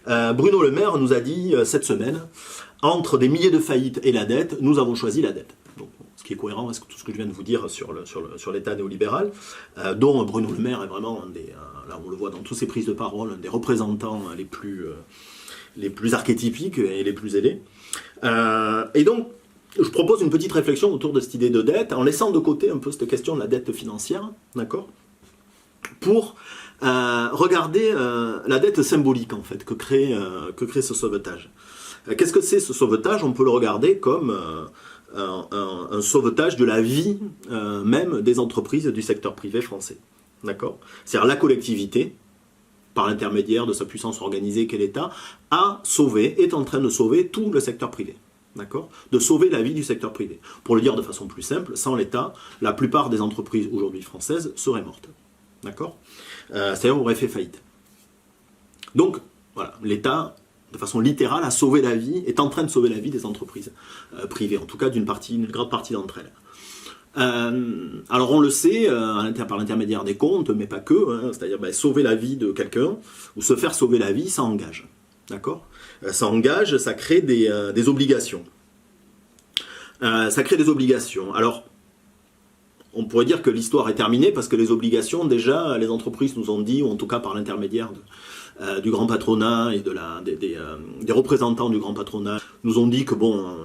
Bruno Le Maire nous a dit cette semaine, entre des milliers de faillites et la dette, nous avons choisi la dette. Donc, ce qui est cohérent avec tout ce que je viens de vous dire sur l'État néolibéral, dont Bruno Le Maire est vraiment là on le voit dans toutes ses prises de parole, un des représentants les plus archétypiques et les plus ailés. Et donc, je propose une petite réflexion autour de cette idée de dette, en laissant de côté un peu cette question de la dette financière, d'accord, pour regarder la dette symbolique en fait que crée ce sauvetage. Qu'est-ce que c'est ce sauvetage? On peut le regarder comme un sauvetage de la vie même des entreprises du secteur privé français. D'accord? C'est-à-dire la collectivité, par l'intermédiaire de sa puissance organisée qu'est l'État, est en train de sauver tout le secteur privé. D'accord? De sauver la vie du secteur privé. Pour le dire de façon plus simple, sans l'État, la plupart des entreprises aujourd'hui françaises seraient mortes. D'accord? C'est-à-dire aurait fait faillite. Donc, voilà, l'État, de façon littérale, a sauvé la vie, est en train de sauver la vie des entreprises privées, en tout cas d'une grande partie d'entre elles. Alors on le sait par l'intermédiaire des comptes, mais pas que, hein, c'est-à-dire sauver la vie de quelqu'un, ou se faire sauver la vie, ça engage. D'accord? Ça engage, ça crée des obligations. Ça crée des obligations. Alors, on pourrait dire que l'histoire est terminée parce que les obligations, déjà, les entreprises nous ont dit, ou en tout cas par l'intermédiaire du grand patronat et des représentants du grand patronat, nous ont dit que bon,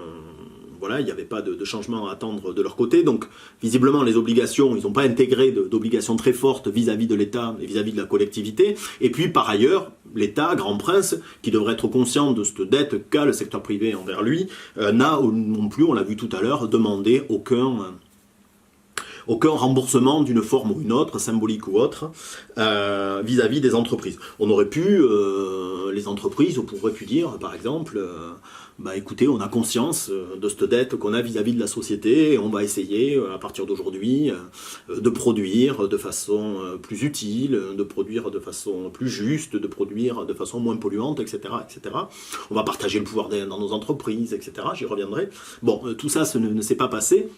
voilà, il n'y avait pas de changement à attendre de leur côté. Donc, visiblement, les obligations, ils n'ont pas intégré d'obligations très fortes vis-à-vis de l'État et vis-à-vis de la collectivité. Et puis, par ailleurs, l'État, grand prince, qui devrait être conscient de cette dette qu'a le secteur privé envers lui, n'a non plus, on l'a vu tout à l'heure, demandé aucun remboursement d'une forme ou une autre, symbolique ou autre, vis-à-vis des entreprises. On aurait pu, les entreprises, on pourrait pu dire, par exemple, écoutez, on a conscience de cette dette qu'on a vis-à-vis de la société, et on va essayer, à partir d'aujourd'hui, de produire de façon plus utile, de produire de façon plus juste, de produire de façon moins polluante, etc., etc. On va partager le pouvoir dans nos entreprises, etc. J'y reviendrai. Bon, tout ça ne s'est pas passé.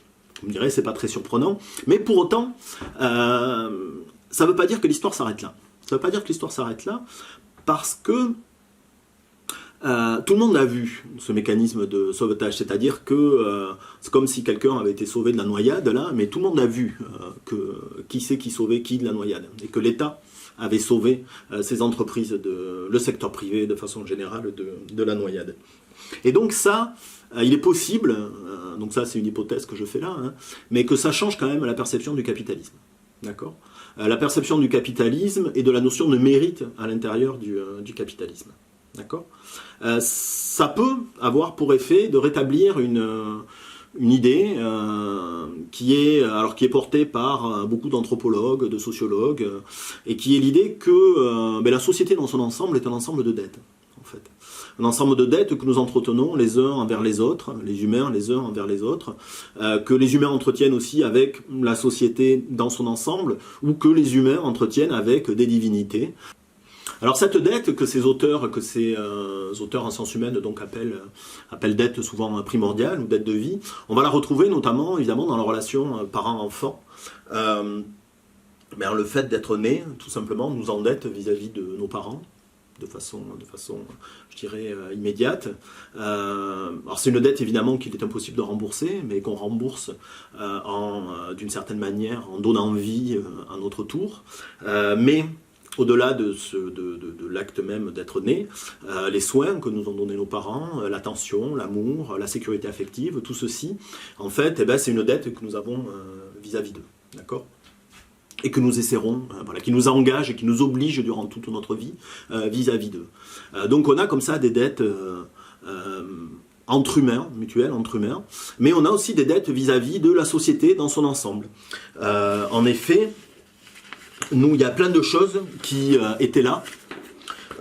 Vous me direz, c'est pas très surprenant. Mais pour autant, ça ne veut pas dire que l'histoire s'arrête là. Ça ne veut pas dire que l'histoire s'arrête là, parce que tout le monde a vu ce mécanisme de sauvetage. C'est-à-dire que c'est comme si quelqu'un avait été sauvé de la noyade, là, mais tout le monde a vu qui c'est qui sauvait qui de la noyade. Et que l'État avait sauvé ces entreprises, le secteur privé de façon générale, de la noyade. Et donc ça, il est possible, donc ça c'est une hypothèse que je fais là, hein, mais que ça change quand même la perception du capitalisme. D'accord? La perception du capitalisme et de la notion de mérite à l'intérieur du capitalisme. D'accord? Ça peut avoir pour effet de rétablir une idée qui est portée par beaucoup d'anthropologues, de sociologues, et qui est l'idée que la société dans son ensemble est un ensemble de dettes, en fait. Un ensemble de dettes que nous entretenons les uns envers les autres, les humains les uns envers les autres, que les humains entretiennent aussi avec la société dans son ensemble, ou que les humains entretiennent avec des divinités. Alors cette dette que ces auteurs en sciences humaines donc appellent dette souvent primordiale ou dette de vie, on va la retrouver notamment évidemment dans la relation parent-enfant. Le fait d'être né, tout simplement, nous endette vis-à-vis de nos parents. De façon, je dirais, immédiate. Alors c'est une dette évidemment qu'il est impossible de rembourser, mais qu'on rembourse d'une certaine manière en donnant vie à notre tour. Mais au-delà de l'acte même d'être né, les soins que nous ont donnés nos parents, l'attention, l'amour, la sécurité affective, tout ceci, en fait, c'est une dette que nous avons vis-à-vis d'eux. D'accord ? Et que nous essaierons, qui nous engage et qui nous oblige durant toute notre vie vis-à-vis d'eux. Donc on a comme ça des dettes entre humains, mutuelles, entre humains, mais on a aussi des dettes vis-à-vis de la société dans son ensemble. En effet, il y a plein de choses qui étaient là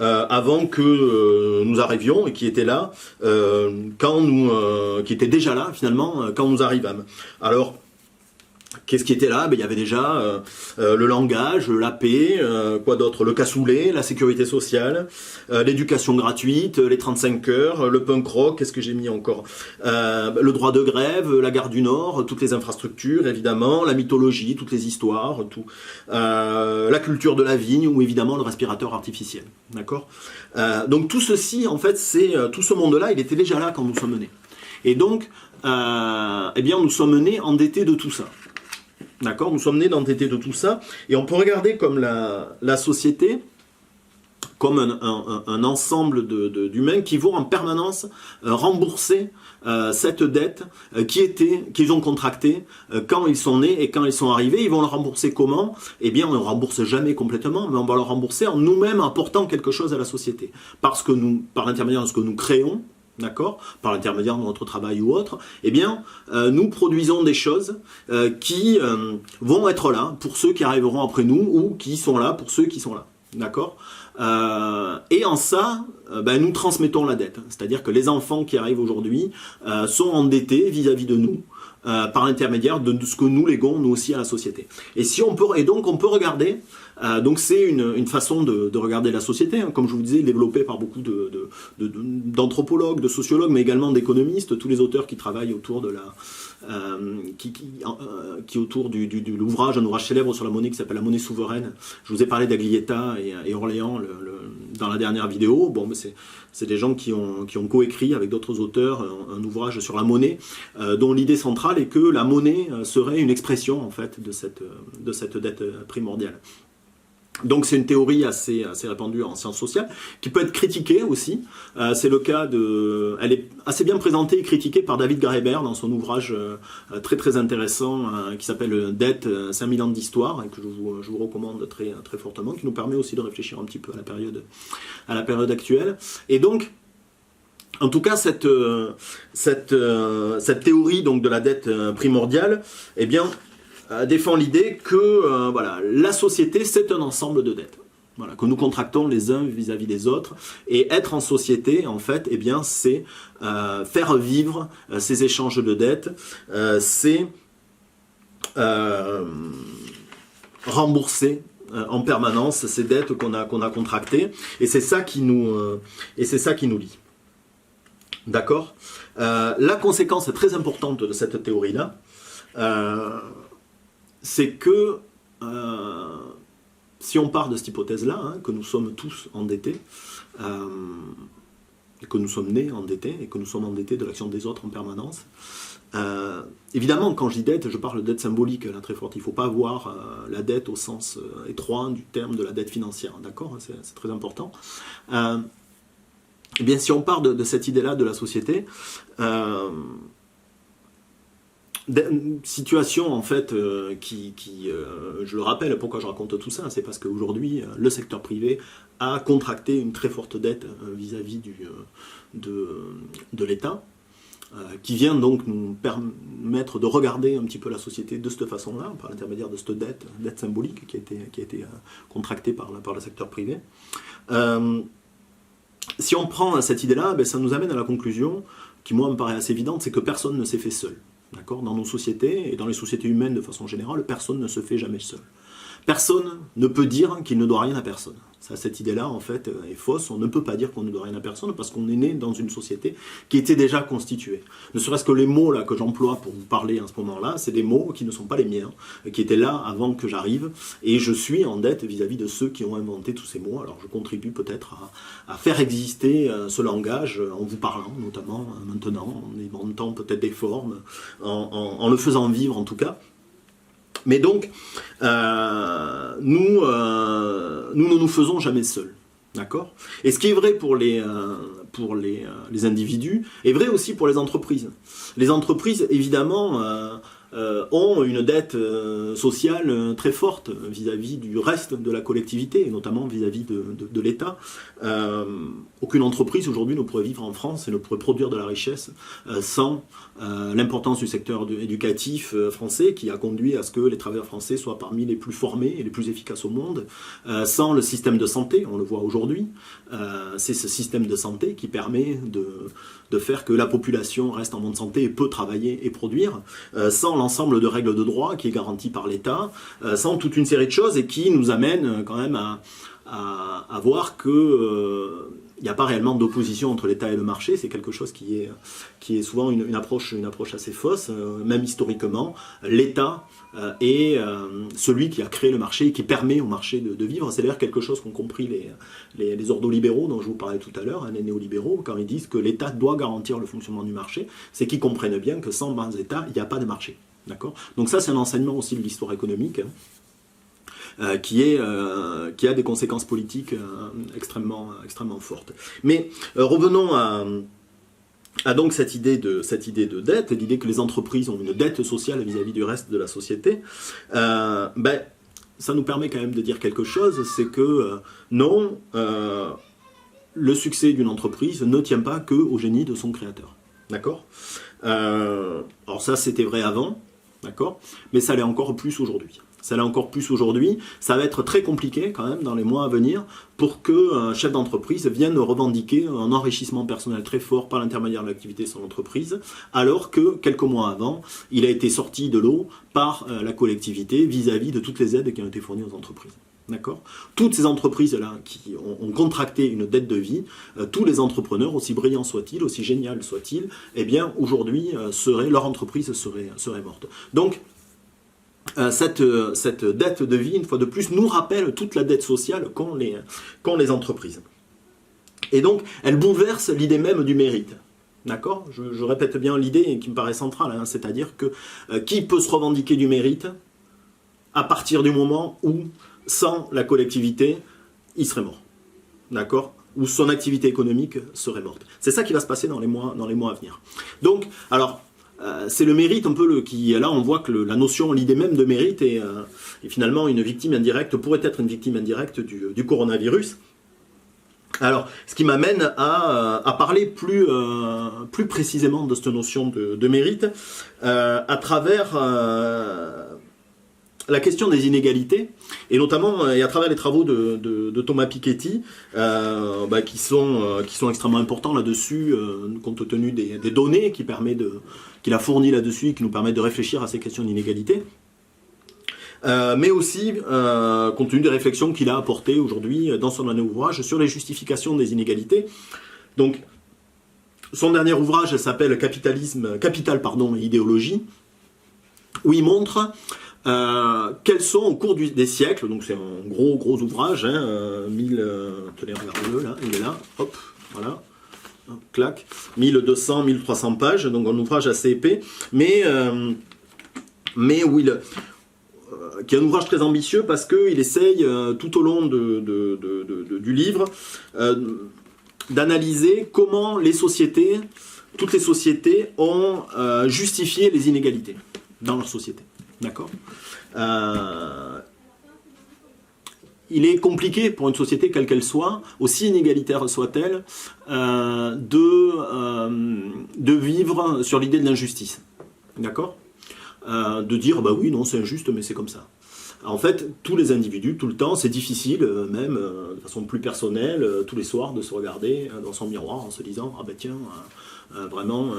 avant que nous arrivions et qui étaient là qui étaient déjà là finalement quand nous arrivâmes. Alors, Qu'est-ce qui était là? Il y avait déjà le langage, la paix, quoi d'autre? Le cassoulet, la sécurité sociale, l'éducation gratuite, les 35 heures, le punk rock, qu'est-ce que j'ai mis encore? Le droit de grève, la gare du Nord, toutes les infrastructures, évidemment, la mythologie, toutes les histoires, tout, la culture de la vigne, ou évidemment le respirateur artificiel. D'accord? Donc tout ceci, en fait, tout ce monde-là, il était déjà là quand nous sommes nés. Et donc, eh bien, nous sommes nés endettés de tout ça. D'accord? Nous sommes nés endettés de tout ça. Et on peut regarder comme la société comme un ensemble d'humains qui vont en permanence rembourser cette dette qu'ils ont contractée quand ils sont nés et quand ils sont arrivés. Ils vont le rembourser comment? Eh bien, on ne le rembourse jamais complètement, mais on va le rembourser en nous-mêmes apportant quelque chose à la société. Parce que nous, par l'intermédiaire de ce que nous créons, d'accord, par l'intermédiaire de notre travail ou autre, eh bien, nous produisons des choses qui vont être là pour ceux qui arriveront après nous ou qui sont là pour ceux qui sont là. D'accord? Et en ça, nous transmettons la dette. C'est-à-dire que les enfants qui arrivent aujourd'hui sont endettés vis-à-vis de nous par l'intermédiaire de ce que nous léguons nous aussi à la société. Et donc on peut regarder. Donc c'est une façon de regarder la société, hein, comme je vous disais, développée par beaucoup d'anthropologues, de sociologues, mais également d'économistes, tous les auteurs qui travaillent autour de autour de l'ouvrage, un ouvrage célèbre sur la monnaie qui s'appelle La monnaie souveraine. Je vous ai parlé d'Aglietta et Orléans dans la dernière vidéo. Bon, mais c'est des gens qui ont coécrit avec d'autres auteurs un ouvrage sur la monnaie, dont l'idée centrale est que la monnaie serait une expression en fait de cette dette primordiale. Donc c'est une théorie assez répandue en sciences sociales, qui peut être critiquée aussi. C'est le cas elle est assez bien présentée et critiquée par David Graeber dans son ouvrage très très intéressant qui s'appelle Dette, 5000 ans d'histoire, et que je vous recommande très, très fortement, qui nous permet aussi de réfléchir un petit peu à la période actuelle. Et donc, en tout cas, cette théorie donc de la dette primordiale, eh bien, défend l'idée que la société, c'est un ensemble de dettes. Voilà, que nous contractons les uns vis-à-vis des autres. Et être en société, en fait, eh bien, c'est faire vivre ces échanges de dettes, c'est rembourser en permanence ces dettes qu'on a contractées. Et c'est ça qui nous lie. D'accord? La conséquence très importante de cette théorie-là, c'est que si on part de cette hypothèse-là, hein, que nous sommes tous endettés, que nous sommes nés endettés, et que nous sommes endettés de l'action des autres en permanence, évidemment, quand je dis dette, je parle de dette symbolique, là, très forte. Il ne faut pas voir la dette au sens étroit du terme de la dette financière, d'accord? C'est très important. Eh bien, si on part de cette idée-là de la société, situation en fait je le rappelle, pourquoi je raconte tout ça, c'est parce qu'aujourd'hui le secteur privé a contracté une très forte dette vis-à-vis de l'État, qui vient donc nous permettre de regarder un petit peu la société de cette façon-là, par l'intermédiaire de cette dette symbolique qui a été contractée par le secteur privé. Si on prend cette idée-là, ça nous amène à la conclusion, qui moi me paraît assez évidente, c'est que personne ne s'est fait seul. D'accord? Dans nos sociétés, et dans les sociétés humaines de façon générale, personne ne se fait jamais seul. Personne ne peut dire qu'il ne doit rien à personne. Cette idée-là, en fait, est fausse. On ne peut pas dire qu'on ne doit rien à personne parce qu'on est né dans une société qui était déjà constituée. Ne serait-ce que les mots là, que j'emploie pour vous parler en ce moment-là, c'est des mots qui ne sont pas les miens, qui étaient là avant que j'arrive, et je suis en dette vis-à-vis de ceux qui ont inventé tous ces mots. Alors je contribue peut-être à faire exister ce langage en vous parlant, notamment maintenant, en inventant peut-être des formes, en le faisant vivre en tout cas. Mais donc, nous ne nous faisons jamais seuls, d'accord? Et ce qui est vrai pour les individus est vrai aussi pour les entreprises. Les entreprises, évidemment, ont une dette sociale très forte vis-à-vis du reste de la collectivité, et notamment vis-à-vis de l'État. Aucune entreprise aujourd'hui ne pourrait vivre en France et ne pourrait produire de la richesse sans l'importance du secteur éducatif français, qui a conduit à ce que les travailleurs français soient parmi les plus formés et les plus efficaces au monde, sans le système de santé, on le voit aujourd'hui. C'est ce système de santé qui permet de faire que la population reste en bonne santé et peut travailler et produire, sans l'ensemble de règles de droit qui est garanti par l'État, sans toute une série de choses et qui nous amènent quand même à voir que il n'y a pas réellement d'opposition entre l'État et le marché. C'est quelque chose qui est souvent une approche assez fausse, même historiquement. L'État est celui qui a créé le marché et qui permet au marché de vivre. C'est d'ailleurs quelque chose qu'ont compris les ordolibéraux dont je vous parlais tout à l'heure, les néolibéraux, quand ils disent que l'État doit garantir le fonctionnement du marché, c'est qu'ils comprennent bien que sans bons États, il n'y a pas de marché. D'accord ? Donc ça, c'est un enseignement aussi de l'histoire économique, qui a des conséquences politiques extrêmement fortes. Mais revenons à donc cette idée de dette, l'idée que les entreprises ont une dette sociale vis-à-vis du reste de la société. Ça nous permet quand même de dire quelque chose, c'est que non, le succès d'une entreprise ne tient pas qu'au génie de son créateur. D'accord ? Alors ça, c'était vrai avant, d'accord ? Mais ça l'est encore plus aujourd'hui. Ça va être très compliqué quand même dans les mois à venir pour qu'un chef d'entreprise vienne revendiquer un enrichissement personnel très fort par l'intermédiaire de l'activité de son entreprise, alors que quelques mois avant, il a été sorti de l'eau par la collectivité vis-à-vis de toutes les aides qui ont été fournies aux entreprises. D'accord ? Toutes ces entreprises-là qui ont contracté une dette de vie, tous les entrepreneurs, aussi brillants soient-ils, aussi géniaux soient-ils, eh bien aujourd'hui, leur entreprise serait morte. Donc, cette dette de vie, une fois de plus, nous rappelle toute la dette sociale qu'ont les entreprises. Et donc, elle bouleverse l'idée même du mérite. D'accord ? Je répète bien l'idée qui me paraît centrale, c'est-à-dire que qui peut se revendiquer du mérite à partir du moment où, sans la collectivité, il serait mort. D'accord ? Où son activité économique serait morte. C'est ça qui va se passer dans les mois à venir. Donc, alors, c'est le mérite un peu qui, là on voit que la notion, l'idée même de mérite est finalement une victime indirecte, pourrait être une victime indirecte du coronavirus. Alors, ce qui m'amène à parler plus précisément de cette notion de mérite à travers la question des inégalités, et notamment à travers les travaux de Thomas Piketty, qui sont extrêmement importants là-dessus, compte tenu des données qu'il a fournies là-dessus, et qui nous permettent de réfléchir à ces questions d'inégalité, mais aussi compte tenu des réflexions qu'il a apportées aujourd'hui dans son dernier ouvrage sur les justifications des inégalités. Donc, son dernier ouvrage s'appelle Capital et idéologie, où il montre quels sont au cours des siècles, donc c'est un gros ouvrage, tenez, regardez-le là, il est là, hop, voilà, hop, clac, 1200, 1300 pages, donc un ouvrage assez épais, mais où qui est un ouvrage très ambitieux parce qu'il essaye tout au long du livre d'analyser comment toutes les sociétés ont justifié les inégalités dans leur société. D'accord ? Il est compliqué pour une société, quelle qu'elle soit, aussi inégalitaire soit-elle, de vivre sur l'idée de l'injustice. D'accord ? De dire, bah oui, non, c'est injuste, mais c'est comme ça. En fait, tous les individus, tout le temps, c'est difficile, même de façon plus personnelle, tous les soirs, de se regarder dans son miroir en se disant, ah ben tiens, vraiment...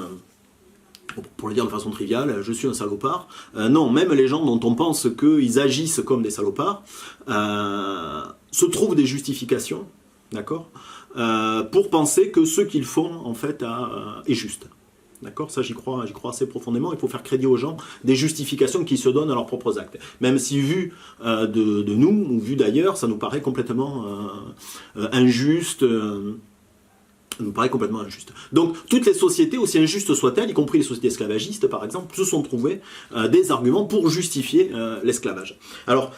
pour le dire de façon triviale, je suis un salopard. Non, même les gens dont on pense qu'ils agissent comme des salopards se trouvent des justifications, d'accord, pour penser que ce qu'ils font, en fait, est juste. D'accord ? Ça, j'y crois assez profondément. Il faut faire crédit aux gens des justifications qu'ils se donnent à leurs propres actes. Même si vu de nous, ou vu d'ailleurs, ça nous paraît complètement injuste. Nous paraît complètement injuste. Donc, toutes les sociétés, aussi injustes soient-elles, y compris les sociétés esclavagistes, par exemple, se sont trouvées des arguments pour justifier l'esclavage. Alors,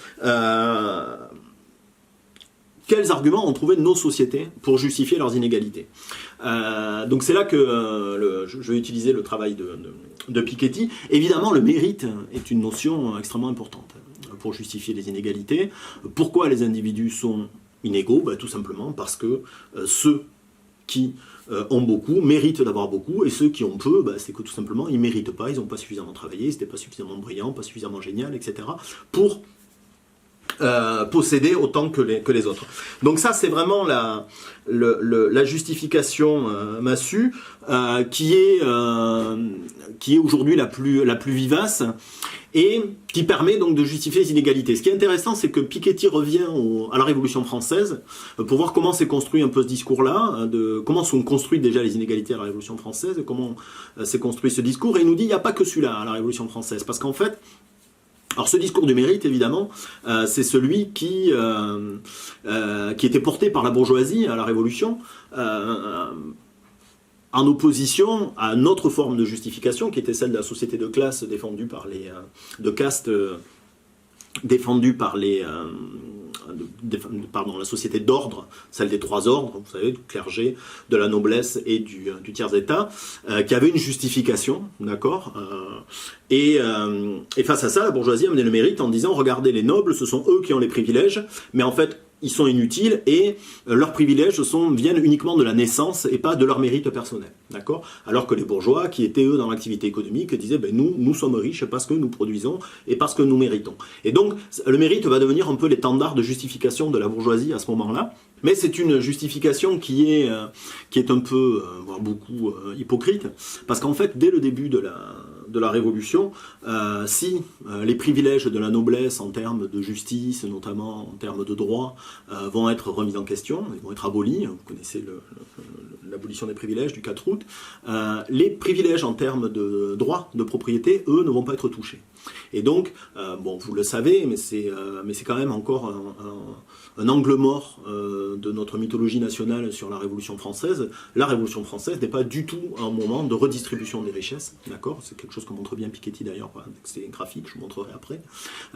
quels arguments ont trouvé nos sociétés pour justifier leurs inégalités ? Donc, c'est là que je vais utiliser le travail de Piketty. Évidemment, le mérite est une notion extrêmement importante pour justifier les inégalités. Pourquoi les individus sont inégaux ? Tout simplement parce que ceux qui ont beaucoup méritent d'avoir beaucoup, et ceux qui ont peu, c'est que tout simplement ils ne méritent pas, ils n'ont pas suffisamment travaillé, ils n'étaient pas suffisamment brillants, pas suffisamment génial, etc. pour posséder autant que les autres. Donc ça, c'est vraiment la justification massue qui est aujourd'hui la plus vivace et qui permet donc de justifier les inégalités. Ce qui est intéressant, c'est que Piketty revient à la Révolution française pour voir comment s'est construit un peu ce discours-là, comment sont construites déjà les inégalités à la Révolution française, comment s'est construit ce discours, et il nous dit il n'y a pas que celui-là à la Révolution française, parce qu'en fait, alors ce discours du mérite, évidemment, c'est celui qui était porté par la bourgeoisie à la Révolution, en opposition à une autre forme de justification, qui était celle de la société de classe défendue par de caste défendue par la société d'ordre, celle des trois ordres, vous savez, du clergé, de la noblesse et du tiers-état, qui avait une justification, d'accord, et face à ça, la bourgeoisie a mené le mérite en disant, regardez, les nobles, ce sont eux qui ont les privilèges, mais en fait, ils sont inutiles et leurs privilèges viennent uniquement de la naissance et pas de leur mérite personnel, d'accord? Alors que les bourgeois, qui étaient eux dans l'activité économique, disaient ben nous sommes riches parce que nous produisons et parce que nous méritons. Et donc le mérite va devenir un peu l'étendard de justification de la bourgeoisie à ce moment-là, mais c'est une justification qui est un peu, voire beaucoup hypocrite, parce qu'en fait dès le début de la Révolution, si les privilèges de la noblesse en termes de justice, notamment en termes de droit, vont être remis en question, ils vont être abolis, vous connaissez l'abolition des privilèges du 4 août, les privilèges en termes de droit de propriété, eux, ne vont pas être touchés. Et donc, bon, vous le savez, mais c'est quand même encore un angle mort de notre mythologie nationale sur la Révolution française. La Révolution française n'est pas du tout un moment de redistribution des richesses, d'accord? C'est quelque chose que montre bien Piketty d'ailleurs, c'est graphique, je vous montrerai après.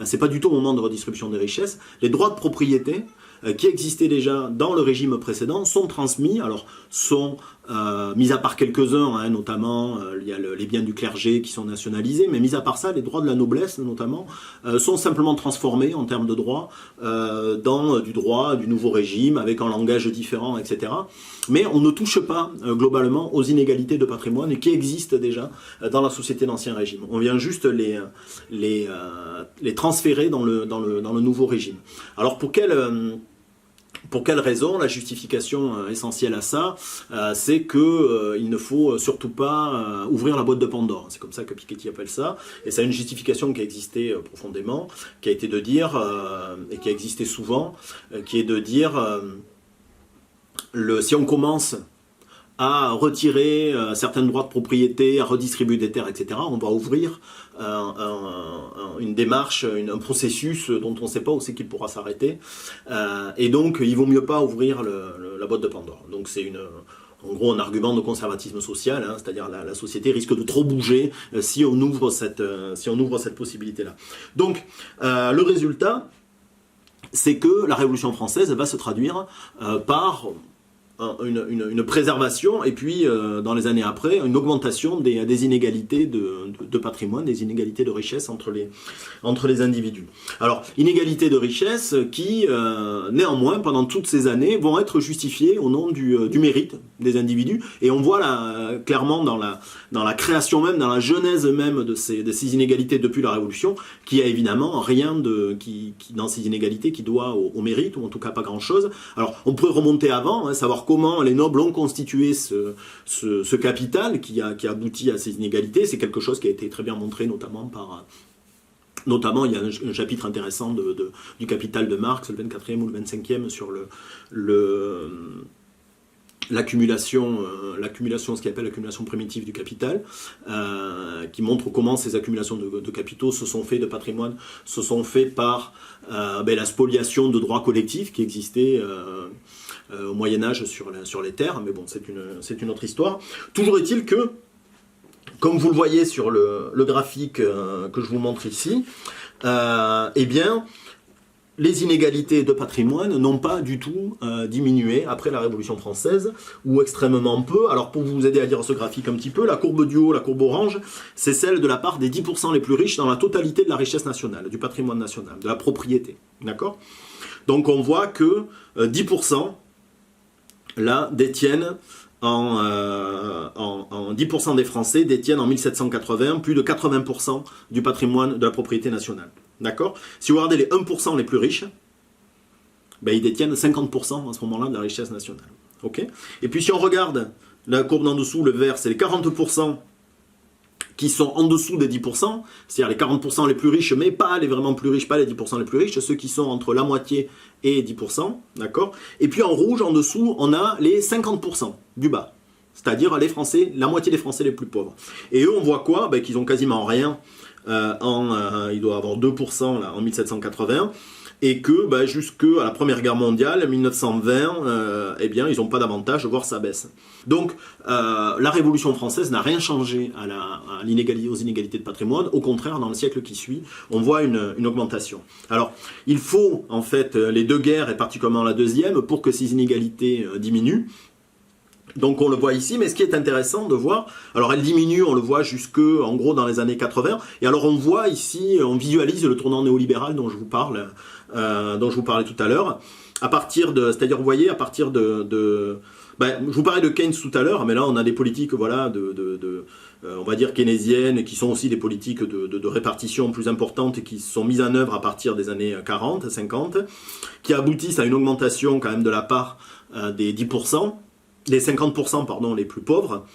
C'est pas du tout au moment de redistribution des richesses. Les droits de propriété qui existaient déjà dans le régime précédent sont transmis, alors sont mis à part quelques-uns, hein, notamment il y a les biens du clergé qui sont nationalisés, mais mis à part ça, les droits de la noblesse notamment sont simplement transformés en termes de droit dans du droit du nouveau régime avec un langage différent, etc. Mais on ne touche pas globalement aux inégalités de patrimoine qui existent déjà dans la société d'Ancien Régime. On vient juste les transférer dans le nouveau régime. Alors pour quelle raison? La justification essentielle à ça, c'est qu'il ne faut surtout pas ouvrir la boîte de Pandore. C'est comme ça que Piketty appelle ça. Et ça a une justification qui a existé profondément, qui a été de dire, et qui a existé souvent, qui est de dire, si on commence à retirer certains droits de propriété, à redistribuer des terres, etc., on va ouvrir une démarche, un processus dont on ne sait pas où c'est qu'il pourra s'arrêter. Et donc, il vaut mieux pas ouvrir la boîte de Pandore. Donc, c'est en gros un argument de conservatisme social, hein, c'est-à-dire la société risque de trop bouger si on ouvre cette possibilité-là. Donc, le résultat, c'est que la Révolution française va se traduire par une préservation et puis dans les années après une augmentation des inégalités de patrimoine, des inégalités de richesse entre les individus. Alors inégalités de richesse qui néanmoins pendant toutes ces années vont être justifiées au nom du mérite des individus, et on voit là clairement dans la création même, dans la genèse même de ces inégalités depuis la Révolution, qu'il y a évidemment rien qui dans ces inégalités qui doit au mérite, ou en tout cas pas grand chose. Alors on pourrait remonter avant, hein, savoir comment les nobles ont constitué ce capital qui aboutit à ces inégalités. C'est quelque chose qui a été très bien montré notamment il y a un chapitre intéressant du Capital de Marx, le 24e ou le 25e, sur l'accumulation, ce qu'il appelle l'accumulation primitive du capital, qui montre comment ces accumulations de capitaux se sont faites, de patrimoine, se sont faites par la spoliation de droits collectifs qui existaient au Moyen-Âge sur les terres, mais bon, c'est une autre histoire. Toujours est-il que, comme vous le voyez sur le graphique que je vous montre ici, eh bien, les inégalités de patrimoine n'ont pas du tout diminué après la Révolution française, ou extrêmement peu. Alors pour vous aider à lire ce graphique un petit peu, la courbe du haut, la courbe orange, c'est celle de la part des 10% les plus riches dans la totalité de la richesse nationale, du patrimoine national, de la propriété. D'accord ? Donc on voit que 10% là détiennent en 10% des Français détiennent en 1780 plus de 80% du patrimoine de la propriété nationale. D'accord? Si vous regardez les 1% les plus riches, ben, ils détiennent 50% en ce moment-là de la richesse nationale. Okay? Et puis si on regarde la courbe d'en dessous, le vert, c'est les 40% qui sont en dessous des 10%, c'est-à-dire les 40% les plus riches, mais pas les vraiment plus riches, pas les 10% les plus riches, ceux qui sont entre la moitié et 10%, d'accord? Et puis en rouge, en dessous, on a les 50% du bas, c'est-à-dire les Français, la moitié des Français les plus pauvres. Et eux, on voit quoi? Ben, qu'ils ont quasiment rien, ils doivent avoir 2% là, en 1780, et que ben, jusqu'à la Première Guerre mondiale, 1920, eh bien, ils n'ont pas d'avantage, voire ça baisse. Donc, la Révolution française n'a rien changé aux inégalités de patrimoine. Au contraire, dans le siècle qui suit, on voit une augmentation. Alors, il faut, en fait, les deux guerres, et particulièrement la deuxième, pour que ces inégalités diminuent. Donc on le voit ici, mais ce qui est intéressant de voir, alors elle diminue, on le voit jusque, en gros, dans les années 80, et alors on voit ici, on visualise le tournant néolibéral dont je vous parlais tout à l'heure, à partir de, c'est-à-dire, vous voyez, à partir ben, je vous parlais de Keynes tout à l'heure, mais là on a des politiques, voilà, on va dire keynésiennes, qui sont aussi des politiques de répartition plus importantes et qui sont mises en œuvre à partir des années 40, 50, qui aboutissent à une augmentation quand même de la part des 10%, les 50% pardon, les plus pauvres,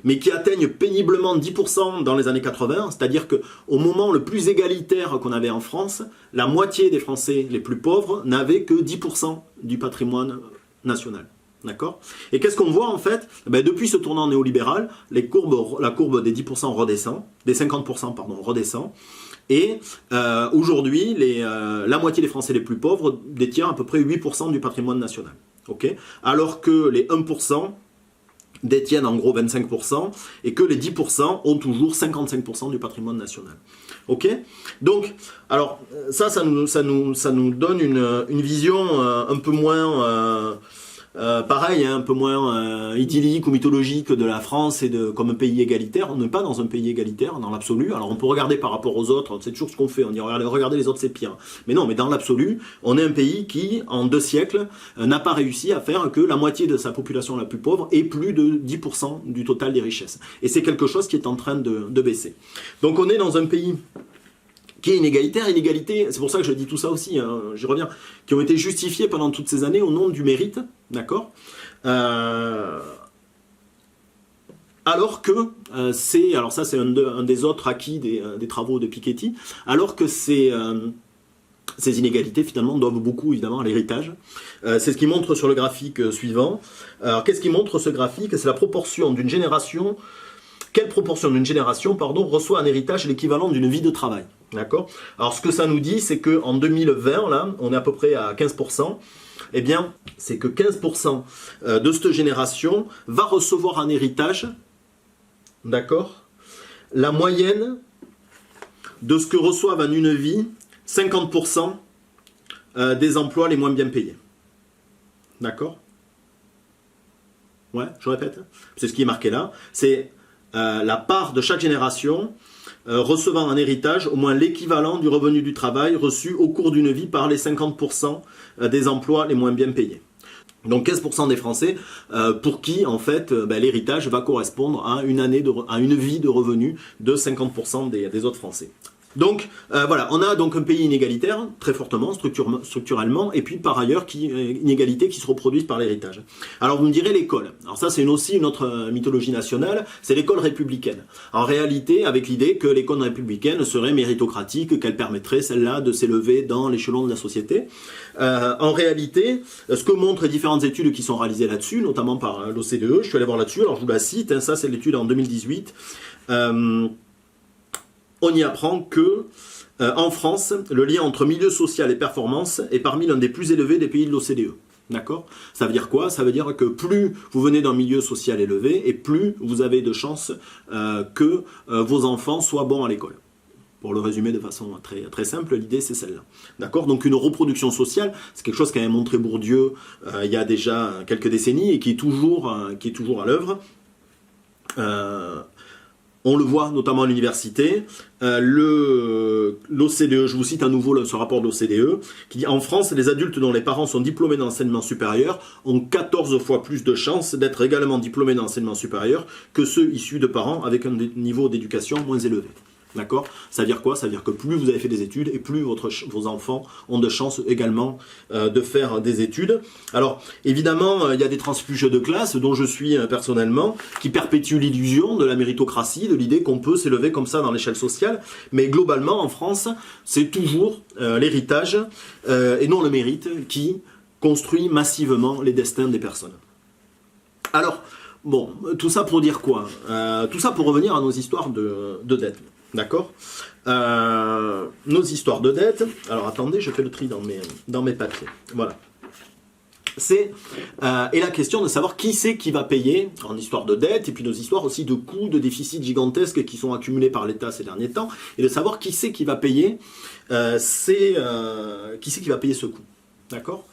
mais qui atteignent péniblement 10% dans les années 80, c'est-à-dire qu'au moment le plus égalitaire qu'on avait en France, la moitié des Français les plus pauvres n'avaient que 10% du patrimoine national. D'accord? Et qu'est-ce qu'on voit en fait? Ben, depuis ce tournant néolibéral, la courbe des 10% redescend, des 50% pardon, redescend, et aujourd'hui, la moitié des Français les plus pauvres détient à peu près 8% du patrimoine national. Okay, alors que les 1% détiennent en gros 25% et que les 10% ont toujours 55% du patrimoine national. Ok, donc, alors ça nous donne une vision un peu moins pareil, hein, un peu moins idyllique ou mythologique de la France et comme un pays égalitaire. On n'est pas dans un pays égalitaire dans l'absolu. Alors on peut regarder par rapport aux autres, c'est toujours ce qu'on fait, on dit regardez les autres c'est pire. Mais non, mais dans l'absolu, on est un pays qui, en 2 siècles, n'a pas réussi à faire que la moitié de sa population la plus pauvre ait plus de 10% du total des richesses. Et c'est quelque chose qui est en train de baisser. Donc on est dans un pays qui est inégalité, c'est pour ça que je dis tout ça aussi, hein, j'y reviens, qui ont été justifiés pendant toutes ces années au nom du mérite, d'accord, alors que alors ça c'est un des autres acquis des travaux de Piketty, alors que ces inégalités finalement doivent beaucoup évidemment à l'héritage. C'est ce qui montre sur le graphique suivant. Alors qu'est-ce qui montre ce graphique? C'est la proportion d'une génération. Quelle proportion d'une génération, reçoit un héritage l'équivalent d'une vie de travail, d'accord? Alors ce que ça nous dit, c'est qu'en 2020, là, on est à peu près à 15%, eh bien, c'est que 15% de cette génération va recevoir un héritage, d'accord? La moyenne de ce que reçoivent en une vie 50% des emplois les moins bien payés, d'accord? Ouais, je répète, c'est ce qui est marqué là, c'est la part de chaque génération recevant un héritage au moins l'équivalent du revenu du travail reçu au cours d'une vie par les 50% des emplois les moins bien payés. Donc 15% des Français pour qui en fait l'héritage va correspondre à une vie de revenus de 50% des autres Français. Donc voilà, on a donc un pays inégalitaire très fortement, structurellement, et puis par ailleurs inégalités qui se reproduisent par l'héritage. Alors vous me direz l'école. Alors ça c'est aussi une autre mythologie nationale, c'est l'école républicaine. En réalité, avec l'idée que l'école républicaine serait méritocratique, qu'elle permettrait celle-là de s'élever dans l'échelon de la société. En réalité, ce que montrent les différentes études qui sont réalisées là-dessus, notamment par l'OCDE, je suis allé voir là-dessus, alors je vous la cite, hein, ça c'est l'étude en 2018. On y apprend que, en France, le lien entre milieu social et performance est parmi l'un des plus élevés des pays de l'OCDE. D'accord? Ça veut dire quoi? Ça veut dire que plus vous venez d'un milieu social élevé et plus vous avez de chances que vos enfants soient bons à l'école. Pour le résumer de façon très, très simple, l'idée c'est celle-là. D'accord? Donc une reproduction sociale, c'est quelque chose qu'avait montré Bourdieu il y a déjà quelques décennies et qui est toujours à l'œuvre. On le voit notamment à l'université, l'OCDE, je vous cite à nouveau ce rapport de l'OCDE, qui dit « En France, les adultes dont les parents sont diplômés d'enseignement supérieur ont 14 fois plus de chances d'être également diplômés d'enseignement supérieur que ceux issus de parents avec un niveau d'éducation moins élevé. » D'accord? Ça veut dire quoi? Ça veut dire que plus vous avez fait des études et plus vos enfants ont de chances également de faire des études. Alors, évidemment, il y a des transfuges de classe, dont je suis personnellement, qui perpétuent l'illusion de la méritocratie, de l'idée qu'on peut s'élever comme ça dans l'échelle sociale. Mais globalement, en France, c'est toujours l'héritage et non le mérite qui construit massivement les destins des personnes. Alors, bon, tout ça pour dire quoi? Tout ça pour revenir à nos histoires de dette. D'accord? Nos histoires de dette. Alors attendez, je fais le tri dans mes papiers. Voilà. C'est et la question de savoir qui c'est qui va payer en histoire de dette, et puis nos histoires aussi de coûts, de déficits gigantesques qui sont accumulés par l'État ces derniers temps, et de savoir qui c'est qui va payer qui c'est qui va payer ce coût. D'accord?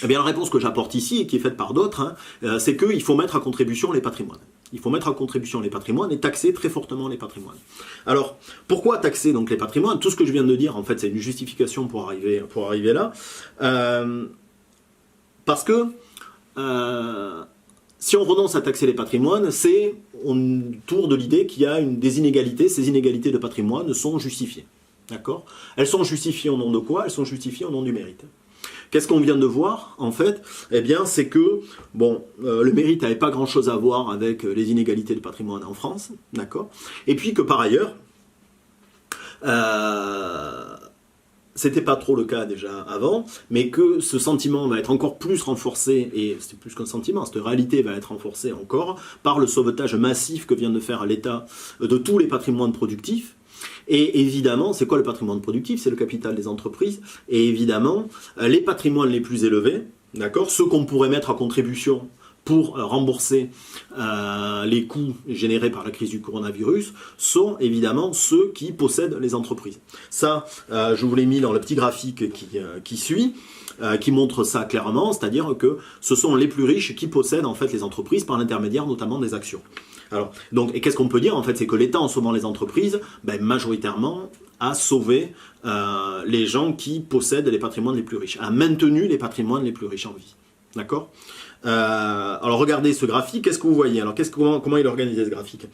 Eh bien, la réponse que j'apporte ici, et qui est faite par d'autres, c'est qu'il faut mettre à contribution les patrimoines. Il faut mettre à contribution les patrimoines et taxer très fortement les patrimoines. Alors, pourquoi taxer donc les patrimoines? Tout ce que je viens de dire, en fait, c'est une justification pour arriver là. Parce que si on renonce à taxer les patrimoines, c'est autour de l'idée qu'il y a des inégalités. Ces inégalités de patrimoine sont justifiées. D'accord? Elles sont justifiées au nom de quoi? Elles sont justifiées au nom du mérite. Qu'est-ce qu'on vient de voir, en fait? Eh bien, c'est que, bon, le mérite n'avait pas grand-chose à voir avec les inégalités de patrimoine en France, d'accord? Et puis que, par ailleurs, c'était pas trop le cas déjà avant, mais que ce sentiment va être encore plus renforcé, et c'est plus qu'un sentiment, cette réalité va être renforcée encore par le sauvetage massif que vient de faire l'État de tous les patrimoines productifs. Et évidemment, c'est quoi le patrimoine productif? C'est le capital des entreprises. Et évidemment, les patrimoines les plus élevés, d'accord, ceux qu'on pourrait mettre à contribution pour rembourser les coûts générés par la crise du coronavirus, sont évidemment ceux qui possèdent les entreprises. Ça, je vous l'ai mis dans le petit graphique qui suit, qui montre ça clairement, c'est-à-dire que ce sont les plus riches qui possèdent en fait les entreprises par l'intermédiaire notamment des actions. Alors, donc, et qu'est-ce qu'on peut dire en fait? C'est que l'État, en sauvant les entreprises, majoritairement a sauvé les gens qui possèdent les patrimoines les plus riches, a maintenu les patrimoines les plus riches en vie. D'accord? Alors regardez ce graphique, qu'est-ce que vous voyez? Alors comment il est organisé ce graphique?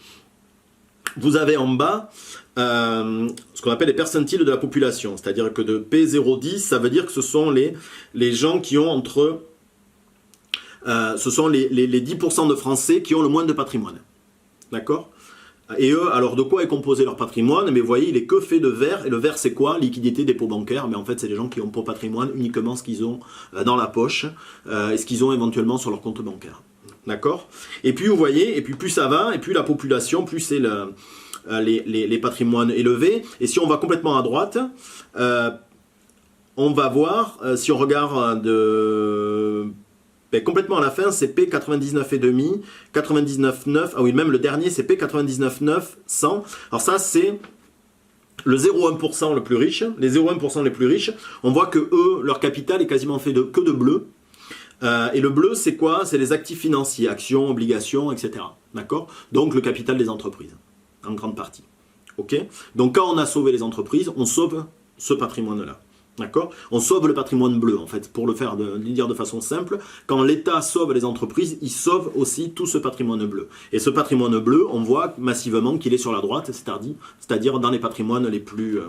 Vous avez en bas ce qu'on appelle les percentiles de la population, c'est-à-dire que de P0,10, ça veut dire que ce sont les gens qui ont entre... ce sont les 10% de Français qui ont le moins de patrimoine. D'accord? Et eux, alors de quoi est composé leur patrimoine? Mais vous voyez, il est que fait de vert. Et le vert, c'est quoi? Liquidité, dépôt bancaire. Mais en fait, c'est les gens qui ont pour patrimoine uniquement ce qu'ils ont dans la poche et ce qu'ils ont éventuellement sur leur compte bancaire. D'accord? Et puis, vous voyez, et puis plus ça va, et plus la population, plus c'est les patrimoines élevés. Et si on va complètement à droite, on va voir, si on regarde complètement à la fin, c'est P99,5, 99,9, ah oui, même le dernier, c'est P99,9, 100. Alors ça, c'est le 0,1% le plus riche. Les 0,1% les plus riches, on voit que eux, leur capital est quasiment fait que de bleu. Et le bleu, c'est quoi? C'est les actifs financiers, actions, obligations, etc. D'accord? Donc le capital des entreprises, en grande partie. Ok? Donc quand on a sauvé les entreprises, on sauve ce patrimoine-là. D'accord? On sauve le patrimoine bleu, en fait, pour le dire de façon simple. Quand l'État sauve les entreprises, il sauve aussi tout ce patrimoine bleu. Et ce patrimoine bleu, on voit massivement qu'il est sur la droite, c'est-à-dire dans les patrimoines les plus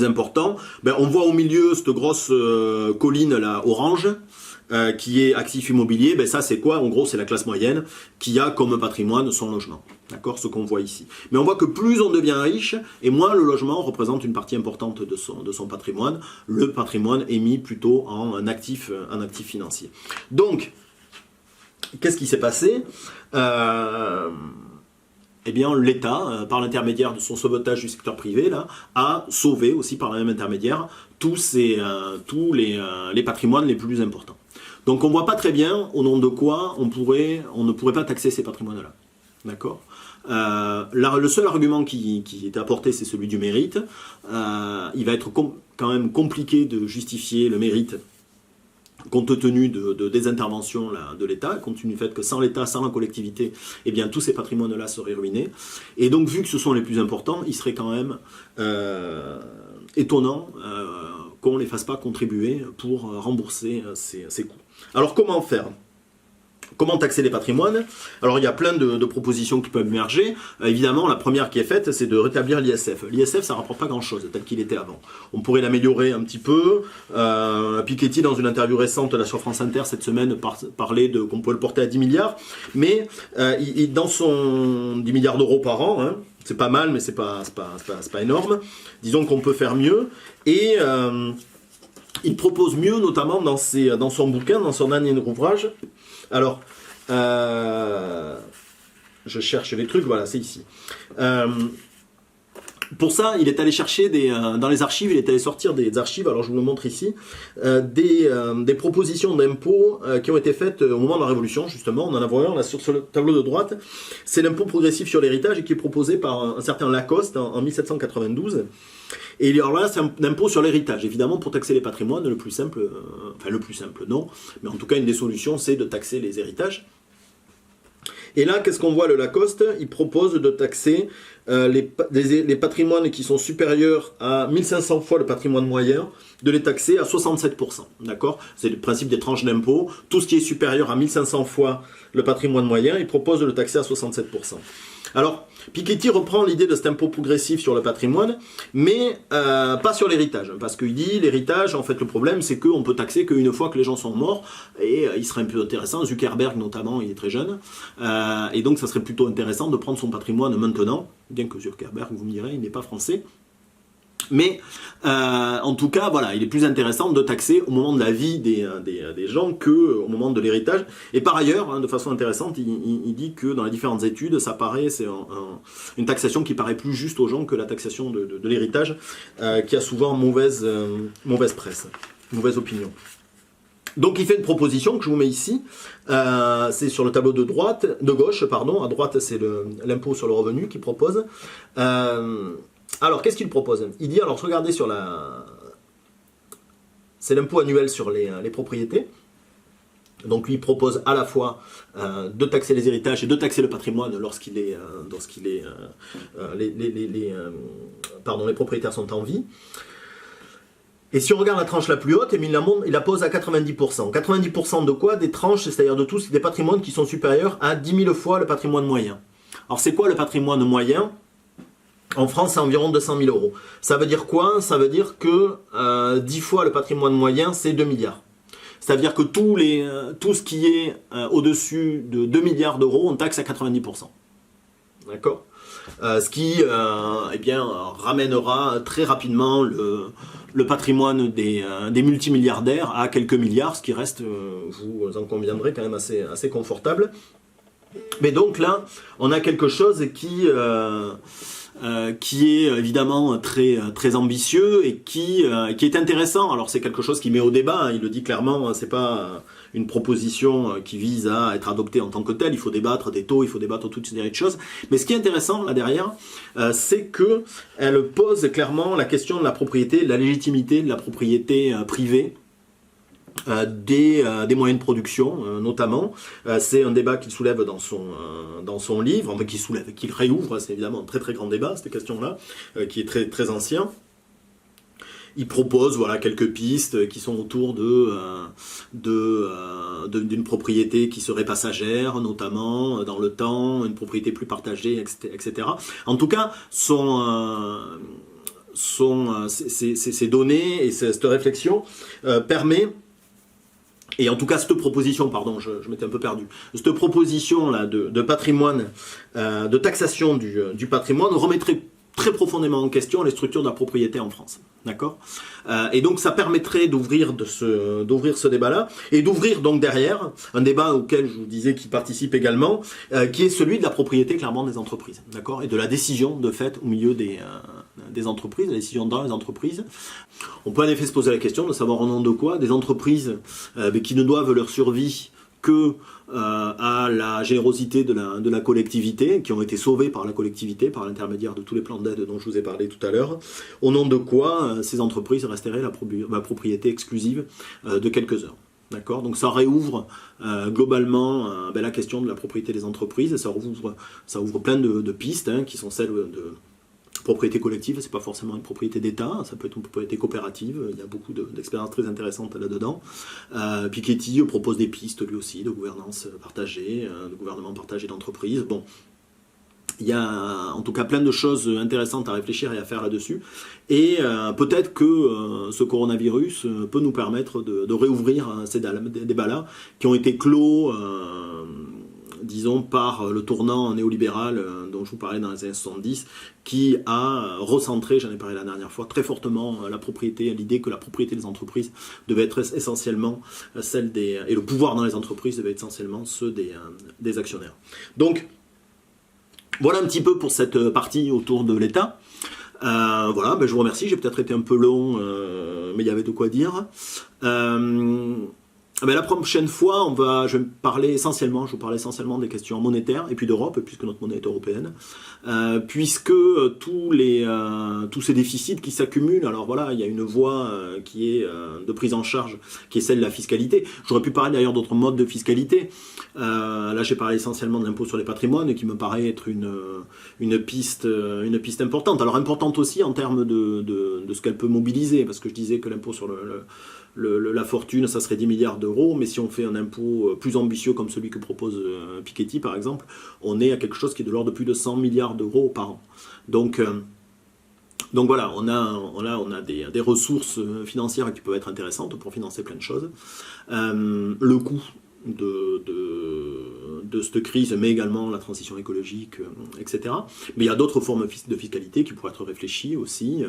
importants. On voit au milieu cette grosse colline là, orange, qui est actif immobilier. Ça c'est quoi? En gros, c'est la classe moyenne qui a comme patrimoine son logement. D'accord? Ce qu'on voit ici. Mais on voit que plus on devient riche, et moins le logement représente une partie importante de son patrimoine. Le patrimoine est mis plutôt en un actif financier. Donc, qu'est-ce qui s'est passé? Eh bien, l'État, par l'intermédiaire de son sauvetage du secteur privé, là, a sauvé aussi par le même intermédiaire tous les patrimoines les plus importants. Donc on ne voit pas très bien au nom de quoi on ne pourrait pas taxer ces patrimoines-là. D'accord? Le seul argument qui est apporté, c'est celui du mérite. Il va être quand même compliqué de justifier le mérite compte tenu des interventions là, de l'État, compte tenu du fait que sans l'État, sans la collectivité, eh bien tous ces patrimoines-là seraient ruinés. Et donc, vu que ce sont les plus importants, il serait quand même étonnant qu'on ne les fasse pas contribuer pour rembourser ces coûts. Alors, comment faire? Comment taxer les patrimoines? Alors il y a plein de propositions qui peuvent émerger. Évidemment, la première qui est faite, c'est de rétablir l'ISF. L'ISF, ça ne rapporte pas grand-chose tel qu'il était avant. On pourrait l'améliorer un petit peu. Piketty, dans une interview récente là, sur France Inter cette semaine, parlait qu'on pouvait le porter à 10 milliards. Mais dans son 10 milliards d'euros par an, hein, c'est pas mal, mais c'est pas énorme. Disons qu'on peut faire mieux. Et il propose mieux, notamment dans son bouquin, dans son dernier ouvrage. Alors, je cherche les trucs, voilà, c'est ici. Pour ça, il est allé chercher dans les archives, il est allé sortir des archives, alors je vous le montre ici, des propositions d'impôts qui ont été faites au moment de la Révolution, justement. On en a un là sur le tableau de droite. C'est l'impôt progressif sur l'héritage et qui est proposé par un certain Lacoste en 1792. Et alors là, c'est un impôt sur l'héritage. Évidemment, pour taxer les patrimoines, le plus simple, non, mais en tout cas, une des solutions, c'est de taxer les héritages. Et là, qu'est-ce qu'on voit, le Lacoste? Il propose de taxer les patrimoines qui sont supérieurs à 1500 fois le patrimoine moyen, de les taxer à 67%. D'accord? C'est le principe des tranches d'impôt. Tout ce qui est supérieur à 1500 fois le patrimoine moyen, il propose de le taxer à 67%. Alors, Piketty reprend l'idée de cet impôt progressif sur le patrimoine, mais pas sur l'héritage. Parce qu'il dit, l'héritage, en fait, le problème, c'est qu'on peut taxer qu'une fois que les gens sont morts, et il serait un peu intéressant, Zuckerberg notamment, il est très jeune, et donc ça serait plutôt intéressant de prendre son patrimoine maintenant, bien que Zuckerberg, vous me direz, il n'est pas français. Mais en tout cas, voilà, il est plus intéressant de taxer au moment de la vie des gens qu'au moment de l'héritage. Et par ailleurs, hein, de façon intéressante, il dit que dans les différentes études, ça paraît, c'est une taxation qui paraît plus juste aux gens que la taxation de l'héritage, qui a souvent mauvaise presse, mauvaise opinion. Donc il fait une proposition que je vous mets ici, c'est sur le tableau de gauche, à droite c'est l'impôt sur le revenu qu'il propose. Alors, qu'est-ce qu'il propose? Il dit, alors regardez c'est l'impôt annuel sur les propriétés. Donc lui, il propose à la fois de taxer les héritages et de taxer le patrimoine les propriétaires sont en vie. Et si on regarde la tranche la plus haute, il la pose à 90%. 90% de quoi? Des tranches, c'est-à-dire de tous des patrimoines qui sont supérieurs à 10 000 fois le patrimoine moyen. Alors c'est quoi le patrimoine moyen? En France, c'est environ 200 000 euros. Ça veut dire quoi? Ça veut dire que 10 fois le patrimoine moyen, c'est 2 milliards. C'est-à-dire que tout ce qui est au-dessus de 2 milliards d'euros, on taxe à 90%. D'accord? Ce qui ramènera très rapidement le patrimoine des multimilliardaires à quelques milliards, ce qui reste, vous en conviendrez, quand même assez confortable. Mais donc là, on a quelque chose qui est évidemment très, très ambitieux et qui est intéressant. Alors c'est quelque chose qui met au débat, hein, il le dit clairement, hein, c'est pas une proposition qui vise à être adoptée en tant que telle, il faut débattre des taux, il faut débattre toute une série de choses. Mais ce qui est intéressant là derrière, c'est qu'elle pose clairement la question de la propriété, de la légitimité de la propriété privée. Des moyens de production notamment. C'est un débat qu'il soulève dans son livre, enfin qu'il réouvre, c'est évidemment un très très grand débat, cette question-là, qui est très très ancien. Il propose quelques pistes qui sont autour d'une propriété qui serait passagère, notamment dans le temps, une propriété plus partagée, etc. En tout cas, ces données et cette réflexion permet. Et en tout cas, cette proposition, pardon, je m'étais un peu perdu, cette proposition-là de patrimoine, de taxation du patrimoine remettrait très profondément en question les structures de la propriété en France. D'accord? Et donc ça permettrait d'ouvrir ce débat-là, et d'ouvrir donc derrière un débat auquel je vous disais qu'il participe également, qui est celui de la propriété clairement des entreprises. D'accord? Et de la décision de fait au milieu des entreprises, la décision dans les entreprises. On peut en effet se poser la question de savoir au nom de quoi des entreprises qui ne doivent leur survie que à la générosité de la collectivité, qui ont été sauvées par la collectivité, par l'intermédiaire de tous les plans d'aide dont je vous ai parlé tout à l'heure, au nom de quoi ces entreprises resteraient la propriété exclusive de quelques-uns. D'accord? Donc ça réouvre globalement la question de la propriété des entreprises, et ça ouvre plein de pistes qui sont celles Propriété collective, c'est pas forcément une propriété d'État, ça peut être une propriété coopérative, il y a beaucoup d'expériences très intéressantes là-dedans. Piketty propose des pistes lui aussi de gouvernance partagée, de gouvernement partagé d'entreprise. Bon, il y a en tout cas plein de choses intéressantes à réfléchir et à faire là-dessus. Et peut-être que ce coronavirus peut nous permettre de réouvrir ces débats-là qui ont été clos, disons, par le tournant néolibéral dont je vous parlais dans les années 70, qui a recentré, j'en ai parlé la dernière fois, très fortement la propriété, l'idée que la propriété des entreprises devait être essentiellement celle des... et le pouvoir dans les entreprises devait être essentiellement ceux des actionnaires. Donc, voilà un petit peu pour cette partie autour de l'État. Voilà, je vous remercie, j'ai peut-être été un peu long, mais il y avait de quoi dire. La prochaine fois, je vais parler essentiellement des questions monétaires et puis d'Europe, puisque notre monnaie est européenne, puisque tous ces déficits qui s'accumulent, alors voilà, il y a une voie qui est de prise en charge, qui est celle de la fiscalité. J'aurais pu parler d'ailleurs d'autres modes de fiscalité. Là, j'ai parlé essentiellement de l'impôt sur les patrimoines, qui me paraît être une piste importante. Alors importante aussi en termes de ce qu'elle peut mobiliser, parce que je disais que l'impôt sur la fortune, ça serait 10 milliards d'euros, mais si on fait un impôt plus ambitieux comme celui que propose Piketty par exemple, on est à quelque chose qui est de l'ordre de plus de 100 milliards d'euros par an. Donc voilà, on a des ressources financières qui peuvent être intéressantes pour financer plein de choses. Le coût de cette crise, mais également la transition écologique, etc. Mais il y a d'autres formes de fiscalité qui pourraient être réfléchies aussi.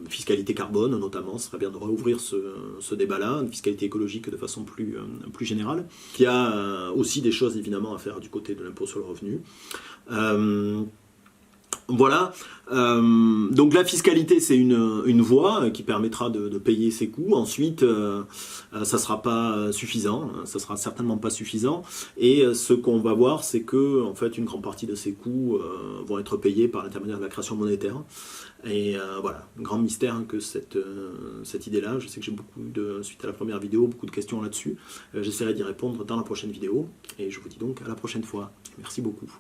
Fiscalité carbone, notamment, ce serait bien de rouvrir ce débat-là, une fiscalité écologique de façon plus générale. Il y a aussi des choses, évidemment, à faire du côté de l'impôt sur le revenu. Voilà, donc la fiscalité c'est une voie qui permettra de payer ses coûts. Ensuite, ça sera pas suffisant, ça sera certainement pas suffisant. Et ce qu'on va voir, c'est que en fait une grande partie de ces coûts vont être payés par l'intermédiaire de la création monétaire. Et voilà, grand mystère que cette idée-là. Je sais que j'ai suite à la première vidéo, beaucoup de questions là-dessus. J'essaierai d'y répondre dans la prochaine vidéo. Et je vous dis donc à la prochaine fois. Merci beaucoup.